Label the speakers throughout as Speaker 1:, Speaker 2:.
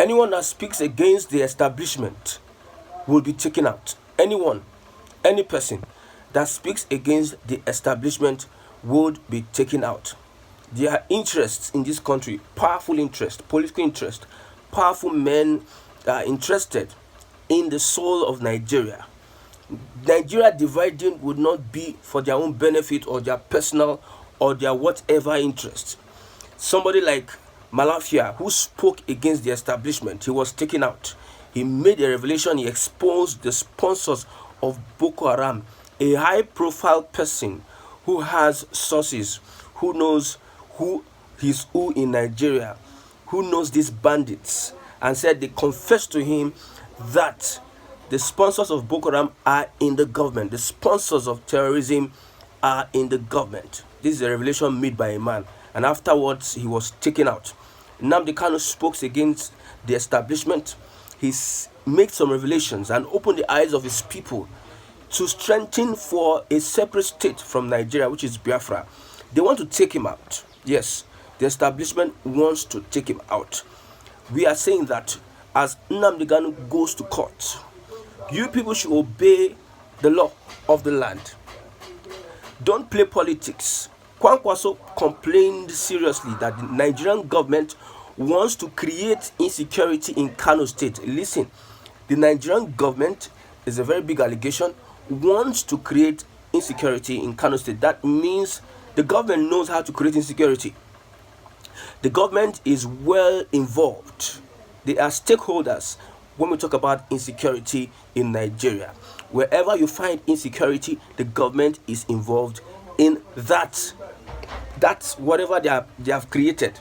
Speaker 1: Anyone that speaks against the establishment will be taken out. Anyone, any person that speaks against the establishment would be taken out. There are interests in this country, powerful interest, political interest, powerful men that are interested in the soul of Nigeria. Nigeria dividing would not be for their own benefit or their personal or their whatever interest. Somebody like Malafia, who spoke against the establishment, he was taken out. He made a revelation, he exposed the sponsors of Boko Haram, a high profile person who has sources, who knows who is who in Nigeria, who knows these bandits, and said they confessed to him that the sponsors of Boko Haram are in the government. The sponsors of terrorism are in the government. This is a revelation made by a man. And afterwards, he was taken out. Nnamdi Kanu spoke against the establishment. He made some revelations and opened the eyes of his people to strengthen for a separate state from Nigeria, which is Biafra. They want to take him out. Yes, the establishment wants to take him out. We are saying that as Nnamdi Kanu goes to court, you people should obey the law of the land. Don't play politics. Kwankwaso complained seriously that the Nigerian government wants to create insecurity in Kano State. Listen, the Nigerian government is a very big allegation, wants to create insecurity in Kano State. That means the government knows how to create insecurity. The government is well involved. They are stakeholders when we talk about insecurity in Nigeria. Wherever you find insecurity, the government is involved in that. That's whatever they have created.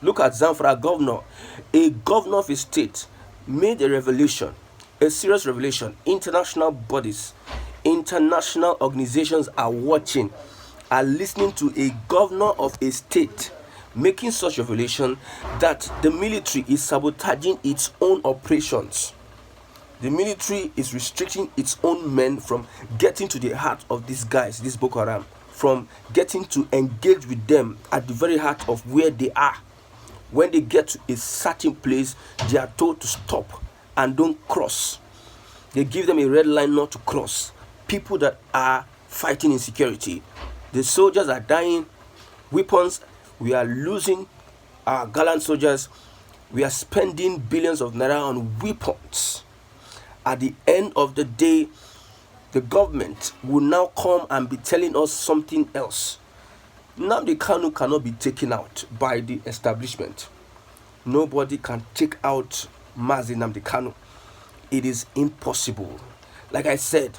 Speaker 1: Look at Zamfara governor. A governor of a state made a revelation, a serious revelation. International bodies, international organizations are watching, are listening to a governor of a state making such revelation that the military is sabotaging its own operations. The military is restricting its own men from getting to the heart of these guys, this Boko Haram, from getting to engage with them at the very heart of where they are. When they get to a certain place, they are told to stop and don't cross. They give them a red line not to cross. People that are fighting insecurity. The soldiers are dying, weapons, we are losing our gallant soldiers. We are spending billions of naira on weapons. At the end of the day, the government will now come and be telling us something else. Nnamdi Kanu cannot be taken out by the establishment. Nobody can take out Mazi Nnamdi Kanu. It is impossible. Like I said,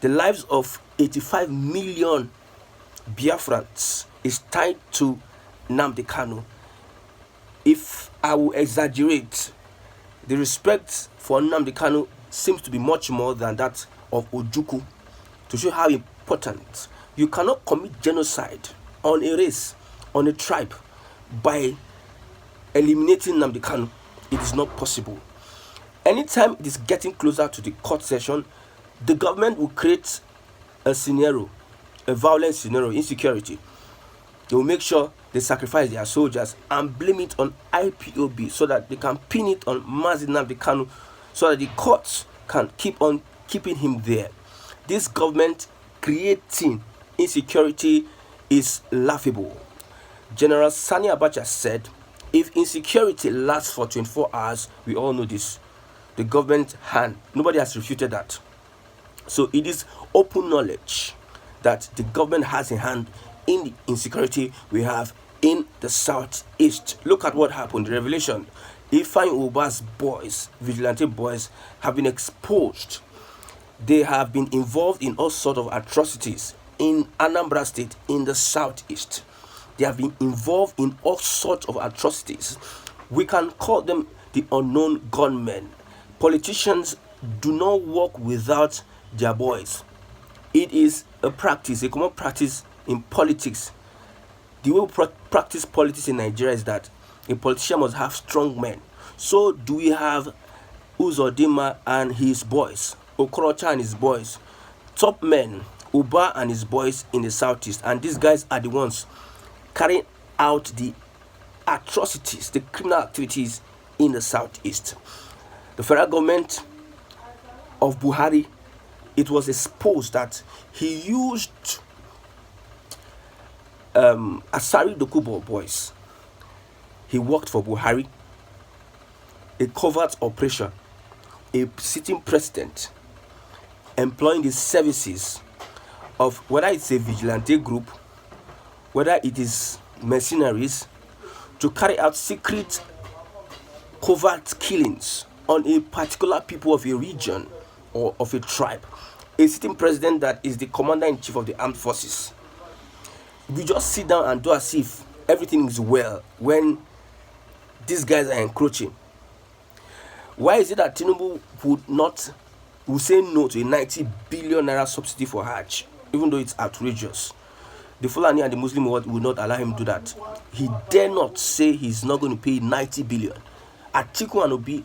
Speaker 1: the lives of 85 million Biafrans is tied to Nnamdi Kanu. If I will exaggerate, the respect for Nnamdi Kanu seems to be much more than that of Ojukwu, to show how important. You cannot commit genocide on a race, on a tribe, by eliminating Nnamdi Kanu. It is not possible. Anytime it is getting closer to the court session, the government will create a scenario, a violent scenario, insecurity. They will make sure they sacrifice their soldiers and blame it on IPOB so that they can pin it on Mazi Nnamdi Kanu, so that the courts can keep on keeping him there. This government creating insecurity is laughable. General Sani Abacha said, if insecurity lasts for 24 hours, we all know this, the government hand, nobody has refuted that. So it is open knowledge that the government has a hand in the insecurity we have in the southeast. Look at what happened. The revelation. Ifeanyi Uba's boys, vigilante boys, have been exposed. They have been involved in all sorts of atrocities in Anambra State, in the southeast. They have been involved in all sorts of atrocities. We can call them the unknown gunmen. Politicians do not work without their boys. It is a practice, a common practice in politics. The way we practice politics in Nigeria is that a politician must have strong men. So do we have Uzodinma and his boys, Okorocha and his boys, top men, Uba and his boys in the southeast. And these guys are the ones carrying out the atrocities, the criminal activities in the southeast. The federal government of Buhari, it was exposed that he used Asari Dokubo boys. He worked for Buhari, a covert operation, a sitting president, employing the services of whether it's a vigilante group, whether it is mercenaries, to carry out secret covert killings on a particular people of a region or of a tribe. A sitting president that is the commander-in-chief of the armed forces. We just sit down and do as if everything is well when these guys are encroaching. Why is it that Tinubu would say no to a 90 billion naira subsidy for Hajj, even though it's outrageous? The Fulani and the Muslim world will not allow him to do that. He dare not say he's not going to pay 90 billion. Atiku and Obi,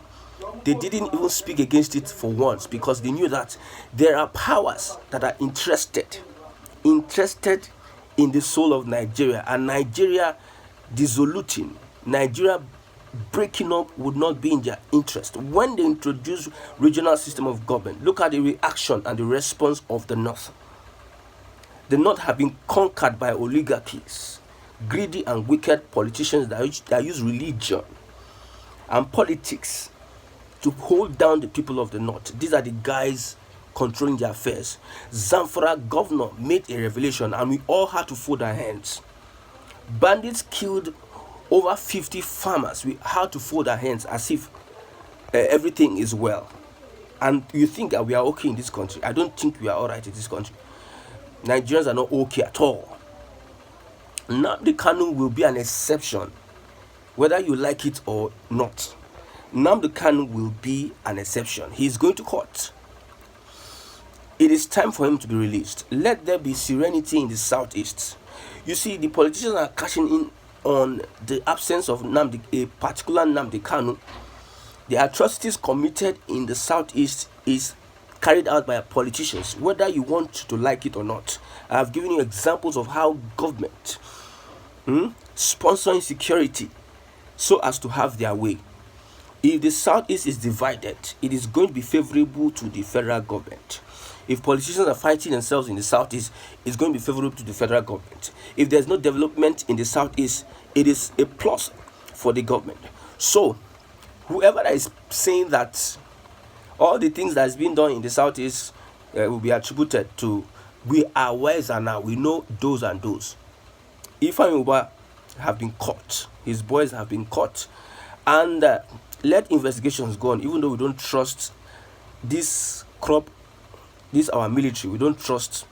Speaker 1: they didn't even speak against it for once, because they knew that there are powers that are interested in the soul of Nigeria, and Nigeria dissoluting, Nigeria breaking up would not be in their interest. When they introduce regional system of government, look at the reaction and the response of the North. The North have been conquered by oligarchies, greedy and wicked politicians that use religion and politics to hold down the people of the North. These are the guys controlling their affairs. Zamfara governor made a revelation, and we all had to fold our hands. Bandits killed over 50 farmers. We had to fold our hands as if everything is well. And you think that we are okay in this country? I don't think we are all right in this country. Nigerians are not okay at all. Nnamdi Kanu will be an exception, whether you like it or not. Nnamdi Kanu will be an exception. He is going to court. It is time for him to be released. Let there be serenity in the southeast. You see, the politicians are cashing in on the absence of a particular Nnamdi Kanu. The atrocities committed in the southeast is carried out by politicians, whether you want to like it or not. I have given you examples of how government sponsor insecurity so as to have their way. If the southeast is divided, it is going to be favorable to the federal government. If politicians are fighting themselves in the southeast, it's going to be favorable to the federal government. If there's no development in the southeast, it is a plus for the government. So, whoever is saying that all the things that has been done in the southeast will be attributed to, we are wiser now, we know those and those. Ifeanyi Ubah have been caught, his boys have been caught, and let investigations go on. Even though we don't trust this our military, we don't trust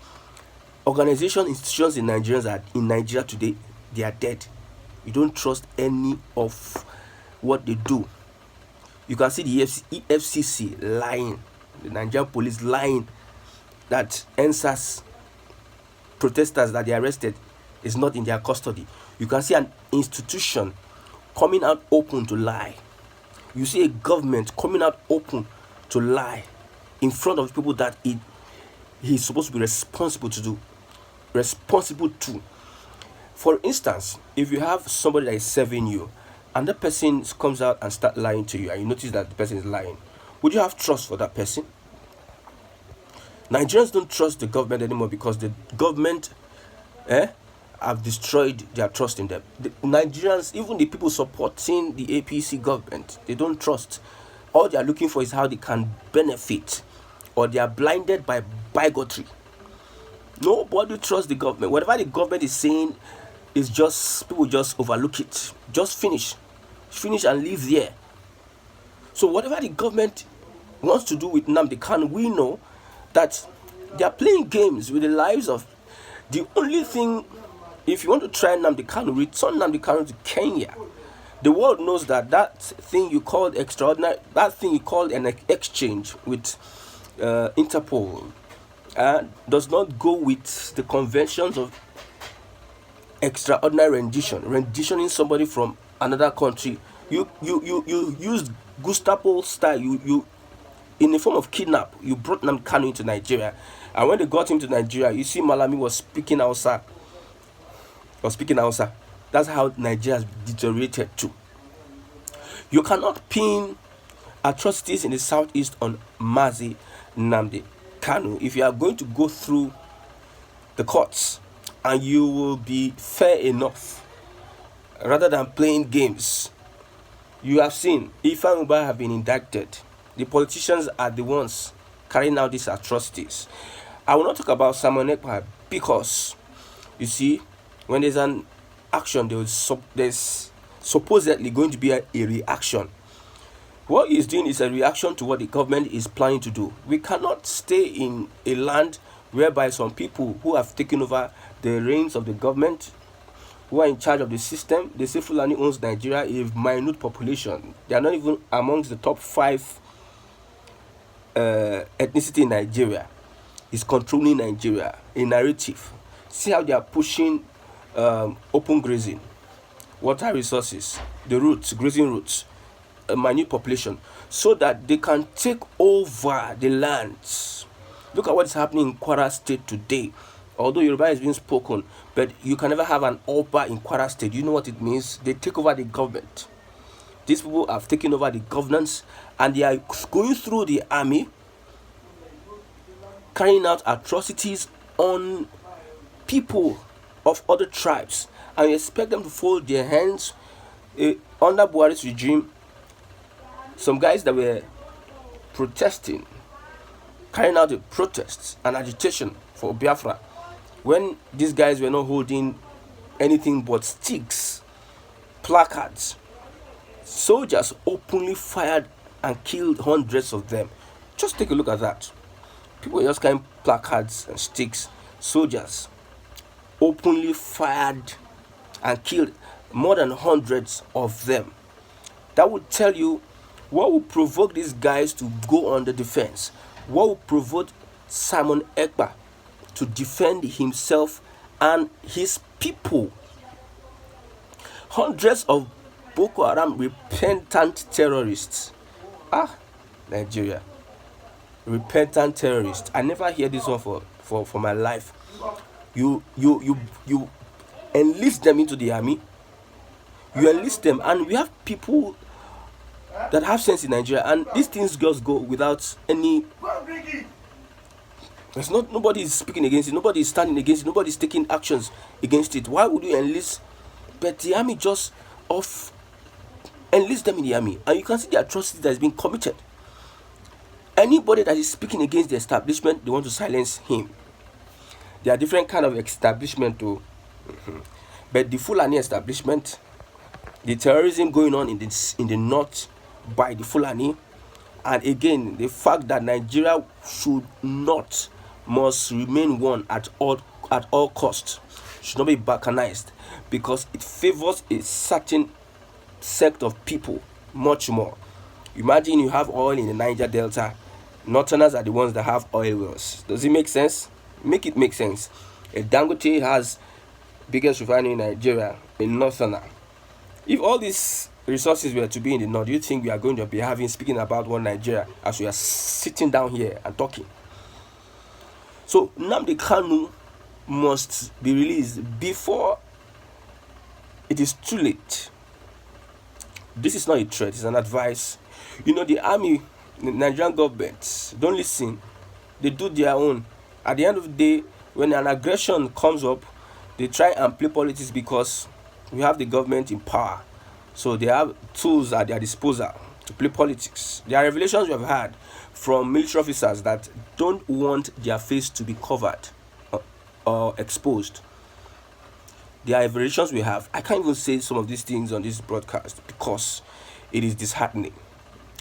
Speaker 1: organizations, institutions in Nigeria today. They are dead. We don't trust any of what they do. You can see the FCC lying, the Nigerian police lying that NSAS protesters that they arrested is not in their custody. You can see an institution coming out open to lie. You see a government coming out open to lie in front of people that he's supposed to be responsible to. For instance, if you have somebody that is serving you, and that person comes out and start lying to you, and you notice that the person is lying, would you have trust for that person? Nigerians don't trust the government anymore because the government have destroyed their trust in them. The Nigerians, even the people supporting the APC government, they don't trust. All they are looking for is how they can benefit, or they are blinded by bigotry. Nobody trusts the government. Whatever the government is saying is just, people just overlook it. Just finish and leave there. So whatever the government wants to do with Nnamdi Kanu, we know that they are playing games with the lives of. The only thing, if you want to try Nnamdi Kanu, return Nnamdi Kanu to Kenya. The world knows that thing you called extraordinary, that thing you called an exchange with Interpol, does not go with the conventions of extraordinary renditioning somebody from another country. You used Gestapo style. You in the form of kidnap. You brought Nnamdi Kanu into Nigeria, and when they got him to Nigeria, you see Malami was speaking Hausa. That's how Nigeria has deteriorated too. You cannot pin atrocities in the southeast on Mazi Nnamdi Kanu if you are going to go through the courts, and you will be fair enough rather than playing games. You have seen Ifa Uba have been indicted. The politicians are the ones carrying out these atrocities. I will not talk about Simon Ekpa because, you see, when there's an action, there's supposedly going to be a reaction. What he's doing is a reaction to what the government is planning to do. We cannot stay in a land whereby some people who have taken over the reins of the government, who are in charge of the system, they say Fulani owns Nigeria, a minute population. They are not even amongst the top 5 ethnicity in Nigeria. Is controlling Nigeria, a narrative. See how they are pushing open grazing, water resources, the roots, grazing routes, a minute population, so that they can take over the lands. Look at what is happening in Kwara State today. Although Yoruba is being spoken, but you can never have an Oba in Kwara State. You know what it means? They take over the government. These people have taken over the governance, and they are going through the army, carrying out atrocities on people of other tribes, and you expect them to fold their hands. Under Buhari's regime, some guys that were protesting, carrying out the protests and agitation for Biafra, when these guys were not holding anything but sticks, placards, soldiers openly fired and killed hundreds of them. Just take a look at that. People just carrying placards and sticks. Soldiers openly fired and killed more than hundreds of them. That would tell you what would provoke these guys to go on the defense. What would provoke Simon Ekpa to defend himself and his people. Hundreds of Boko Haram repentant terrorists. Nigeria. Repentant terrorists. I never hear this one for my life. You enlist them into the army. You enlist them, and we have people that have sense in Nigeria, and these things just go without any. There's nobody is speaking against it, nobody is standing against it, nobody is taking actions against it. Why would you enlist? But the army just enlist them in the army, and you can see the atrocity that is being committed. Anybody that is speaking against the establishment, they want to silence him. There are different kind of establishment too. But the Fulani establishment, the terrorism going on in the north by the Fulani, and again the fact that Nigeria must remain one at all costs, should not be balkanized, because it favors a certain sect of people much more. Imagine you have oil in the Niger Delta. Northerners are the ones that have oil wells. Does it make sense? Make it make sense. Dangote has biggest refinery in Nigeria, a northerner. If all these resources were to be in the north, do you think we are going to be speaking about one Nigeria as we are sitting down here and talking? So Nnamdi Kanu must be released before it is too late. This is not a threat, it's an advice. You know, the army, the Nigerian government, don't listen. They do their own. At the end of the day, when an aggression comes up, they try and play politics because we have the government in power. So they have tools at their disposal to play politics. There are revelations we have had from military officers that don't want their face to be covered or exposed. There are revelations we have. I can't even say some of these things on this broadcast because it is disheartening.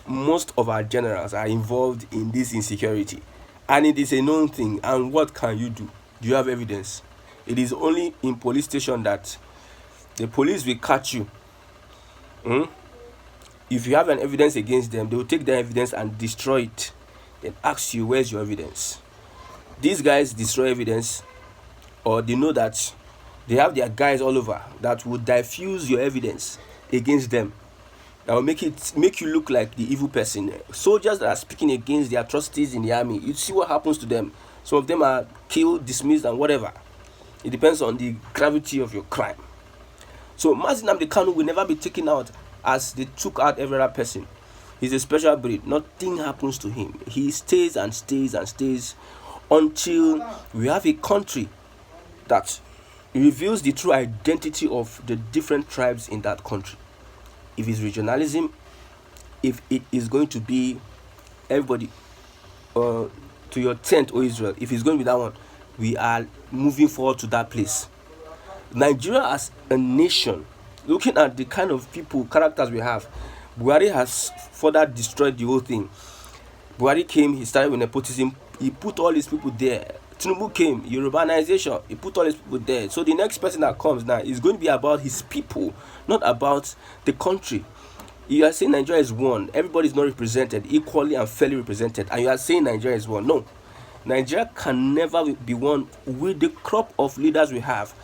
Speaker 1: Most of our generals are involved in this insecurity, and it is a known thing. And what can you do? Do you have evidence? It is only in police station that the police will catch you. If you have an evidence against them, they will take the evidence and destroy it. Then ask you, where's your evidence? These guys destroy evidence, or they know that they have their guys all over that will diffuse your evidence against them. That will make you look like the evil person. Soldiers that are speaking against the atrocities in the army, you see what happens to them. Some of them are killed, dismissed, and whatever. It depends on the gravity of your crime. So Nnamdi Kanu will never be taken out as they took out every other person. He's a special breed. Nothing happens to him. He stays and stays and stays until we have a country that reveals the true identity of the different tribes in that country. If it's regionalism, if it is going to be everybody to your tent, O Israel, if it's going to be that one, we are moving forward to that place. Nigeria as a nation, looking at the kind of people, characters we have, Buhari has further destroyed the whole thing. Buhari came, he started with nepotism, he put all his people there. Tinubu came, Yorubanization, he put all his people there. So the next person that comes now is going to be about his people, not about the country. You are saying Nigeria is one, everybody is not represented, equally and fairly represented, and you are saying Nigeria is one. No, Nigeria can never be one with the crop of leaders we have.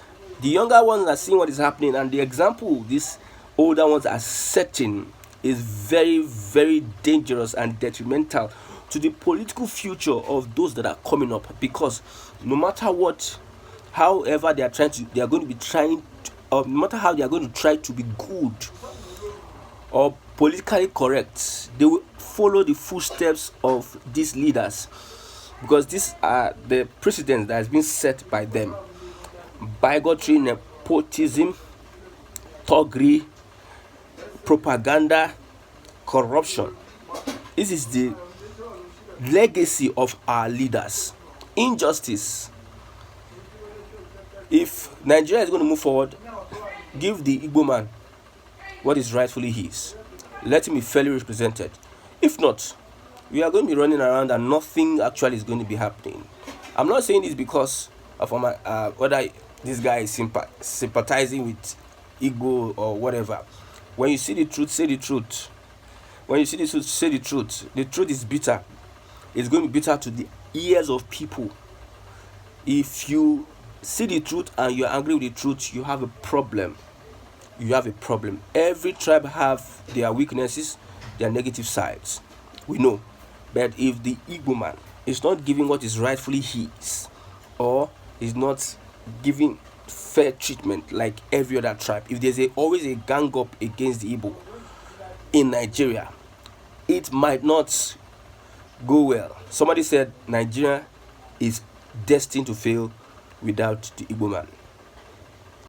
Speaker 1: The younger ones are seeing what is happening, and the example these older ones are setting is very, very dangerous and detrimental to the political future of those that are coming up. Because no matter what, however they are going to be trying to, no matter how they are going to try to be good or politically correct, they will follow the footsteps of these leaders, because these are the precedents that has been set by them. Bigotry, nepotism, thuggery, propaganda, corruption. This is the legacy of our leaders. Injustice. If Nigeria is going to move forward, give the Igbo man what is rightfully his. Let him be fairly represented. If not, we are going to be running around and nothing actually is going to be happening. I'm not saying this because of whether this guy is sympathizing with Igbo or whatever. When you see the truth, say the truth. When you see the truth, say the truth. The truth is bitter. It's going to be bitter to the ears of people. If you see the truth and you're angry with the truth, you have a problem. You have a problem. Every tribe have their weaknesses, their negative sides. We know. But if the Igbo man is not giving what is rightfully his, or is not giving fair treatment like every other tribe, if there's always a gang up against the Igbo in Nigeria, it might not go well. Somebody said Nigeria is destined to fail without the Igbo man.